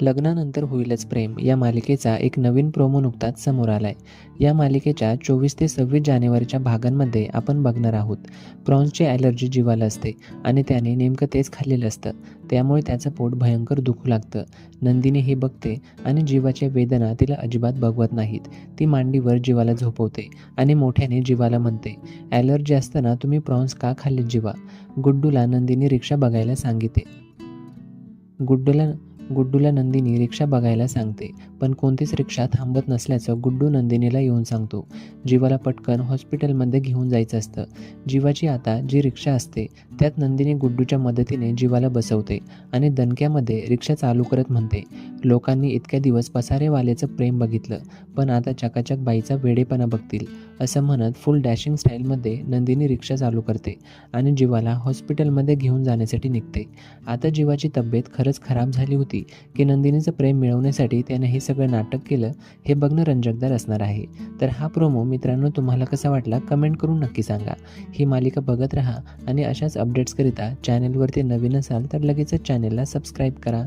लग्नानंतर होईलच प्रेम या मालिकेचा एक नवीन प्रोमो नुकताच समोर आलाय. या मालिकेच्या 24 ते 26 जानेवारीच्या भागांमध्ये आपण बघणार आहोत. प्रॉन्सची ॲलर्जी जीवाला असते आणि त्याने नेमकं तेच खाल्लेलं असतं. त्यामुळे त्याचं पोट भयंकर दुखू लागतं. नंदिनी हे बघते आणि जीवाच्या वेदना तिला अजिबात बघवत नाहीत. ती मांडीवर जीवाला झोपवते आणि मोठ्याने जीवाला म्हणते, ॲलर्जी असताना तुम्ही प्रॉन्स का खाल्ले जीवा? गुड्डूला नंदिनी रिक्षा बघायला सांगते. गुड्डूला नंदिनी रिक्षा बघायला सांगते, पण कोणतीच रिक्षा थांबत नसल्याचं गुड्डू नंदिनीला येऊन सांगतो. जीवाला पटकन हॉस्पिटलमध्ये घेऊन जायचं असतं. जीवाची आता जी रिक्षा असते त्यात नंदिनी गुड्डूच्या मदतीने जीवाला बसवते आणि दणक्यामध्ये रिक्षा चालू करत म्हणते, लोकांनी इतक्या दिवस पसारेवाल्याचं प्रेम बघितलं, पण आता चकाचक बाईचा वेडेपणा बघतील. असं म्हणत फुल डॅशिंग स्टाईलमध्ये नंदिनी रिक्षा चालू करते आणि जीवाला हॉस्पिटलमध्ये घेऊन जाण्यासाठी निघते. आता जीवाची तब्येत खरंच खराब झाली होती की नंदिनीचं प्रेम मिळवण्यासाठी त्याने हे सगळं नाटक केलं, हे बघणं रंजकदार असणार आहे. तर हा प्रोमो मित्रांनो तुम्हाला कसा वाटला कमेंट करून नक्की सांगा. ही मालिका बघत राहा आणि अशाच अपडेट्सकरिता चॅनेलवरती नवीन असाल तर लगेचच चॅनेलला सबस्क्राईब करा.